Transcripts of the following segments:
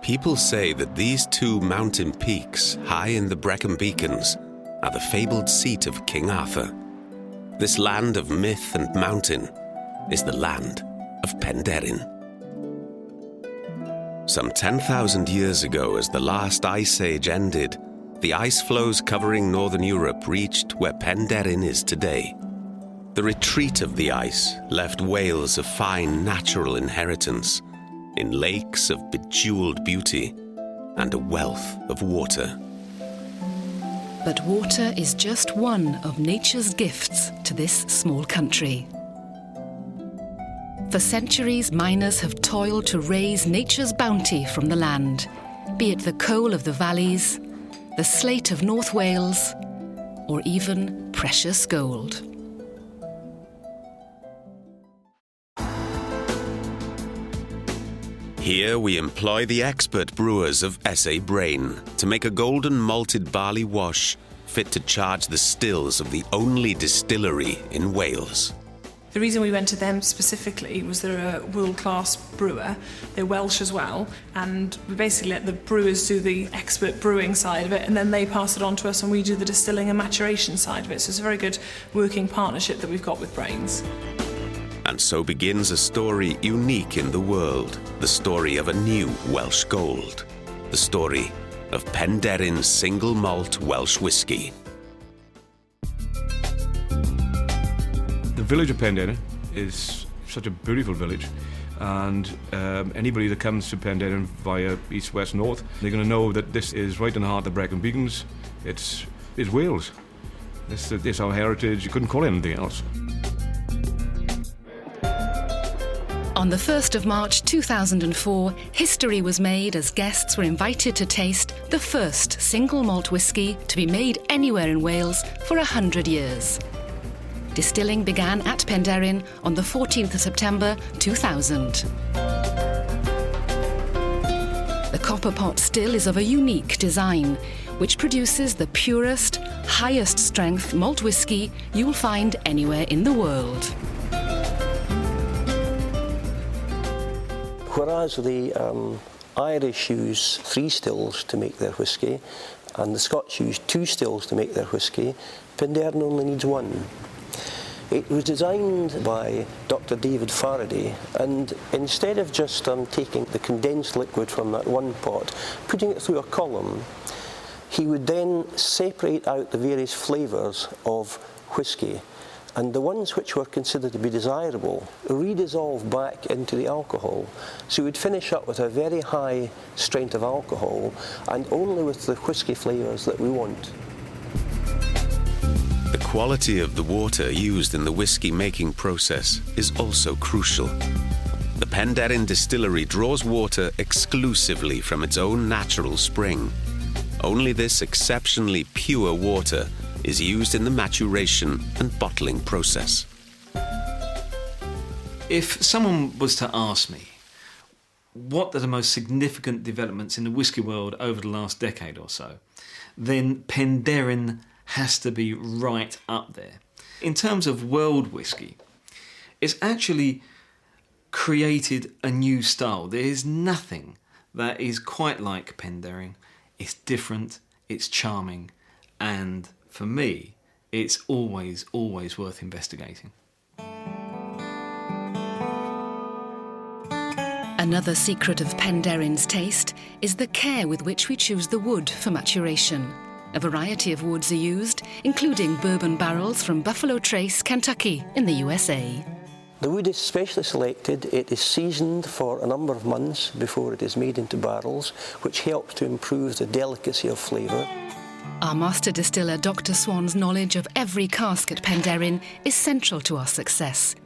People say that these two mountain peaks high in the Brecon beacons are the fabled seat of King Arthur. This land of myth and mountain is the land of Penderyn. Some 10,000 years ago, as the last ice age ended, the ice floes covering northern Europe reached where Penderyn is today. The retreat of the ice left Wales a fine natural inheritance in lakes of bejeweled beauty and a wealth of water. But water is just one of nature's gifts to this small country. For centuries, miners have toiled to raise nature's bounty from the land, be it the coal of the valleys, the slate of North Wales, or even precious gold. Here we employ the expert brewers of S.A. Brain to make a golden malted barley wash fit to charge the stills of the only distillery in Wales. The reason we went to them specifically was they're a world-class brewer, they're Welsh as well, and we basically let the brewers do the expert brewing side of it, and then they pass it on to us and we do the distilling and maturation side of it. So it's a very good working partnership that we've got with Brains. And so begins a story unique in the world, the story of a new Welsh gold, the story of Penderyn single malt Welsh whisky. The village of Penderyn is such a beautiful village, and anybody that comes to Penderyn via east, west, north, they're going to know that this is right in the heart of the Brecon beacons. It's Wales. This is our heritage. You couldn't call it anything else. On the 1st of March 2004, history was made as guests were invited to taste the first single malt whisky to be made anywhere in Wales for 100 years. Distilling began at Penderyn on the 14th of September 2000. The copper pot still is of a unique design, which produces the purest, highest strength malt whisky you'll find anywhere in the world. Whereas the Irish use 3 stills to make their whisky, and the Scots use 2 stills to make their whisky, Penderyn only needs 1. It was designed by Dr. David Faraday, and instead of just taking the condensed liquid from that one pot, putting it through a column, he would then separate out the various flavours of whisky, and the ones which were considered to be desirable redissolve back into the alcohol. So we'd finish up with a very high strength of alcohol, and only with the whisky flavours that we want. The quality of the water used in the whisky making process is also crucial. The Penderyn distillery draws water exclusively from its own natural spring. Only this exceptionally pure water is used in the maturation and bottling process. If someone was to ask me what are the most significant developments in the whisky world over the last decade or so, then Penderyn has to be right up there. In terms of world whisky, it's actually created a new style. There is nothing that is quite like Penderyn. It's different, it's charming, and for me, it's always worth investigating. Another secret of Penderyn's taste is the care with which we choose the wood for maturation. A variety of woods are used, including bourbon barrels from Buffalo Trace, Kentucky, in the USA. The wood is specially selected. It is seasoned for a number of months before it is made into barrels, which helps to improve the delicacy of flavour. Our master distiller, Dr. Swan's knowledge of every cask at Penderyn is central to our success.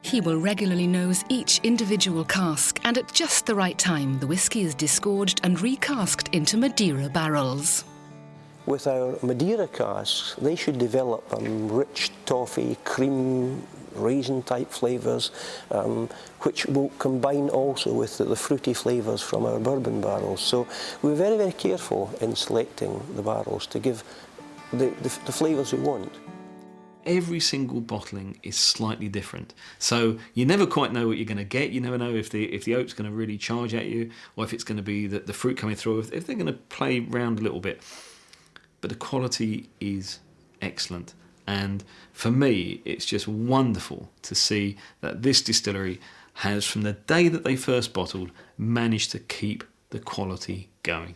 He will regularly nose each individual cask, and at just the right time, the whisky is disgorged and recast into Madeira barrels. With our Madeira casks, they should develop rich toffee, cream, raisin-type flavours, which will combine also with the fruity flavours from our bourbon barrels. So we're very, very careful in selecting the barrels to give the flavours we want. every single bottling is slightly different. So you never quite know what you're going to get. You never know if the oak's going to really charge at you, or if it's going to be the fruit coming through, if they're going to play round a little bit. But the quality is excellent. And for me, it's just wonderful to see that this distillery has, from the day that they first bottled, managed to keep the quality going.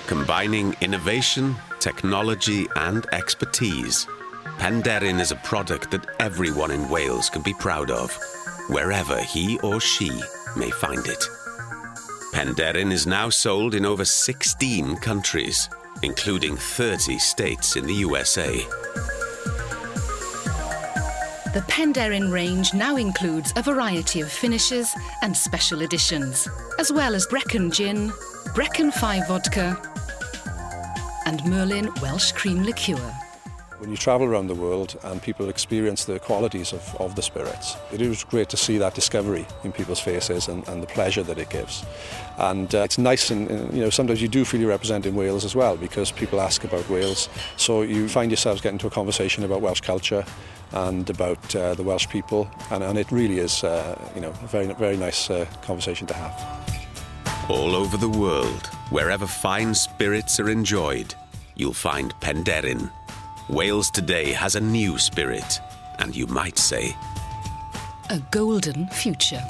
Combining innovation, technology and expertise, Penderyn is a product that everyone in Wales can be proud of, wherever he or she may find it. Penderyn is now sold in over 16 countries, including 30 states in the USA. The Penderyn range now includes a variety of finishes and special editions, as well as Brecon gin, Brecon 5 vodka, and Merlin Welsh cream liqueur. When you travel around the world and people experience the qualities of the spirits, it is great to see that discovery in people's faces and the pleasure that it gives. And it's nice, and you know, sometimes you do feel you're representing Wales as well, because people ask about Wales. So you find yourselves getting into a conversation about Welsh culture and about the Welsh people, and it really is you know, a very, very nice conversation to have. All over the world, wherever fine spirits are enjoyed, you'll find Penderyn. Wales today has a new spirit, and you might say, A golden future.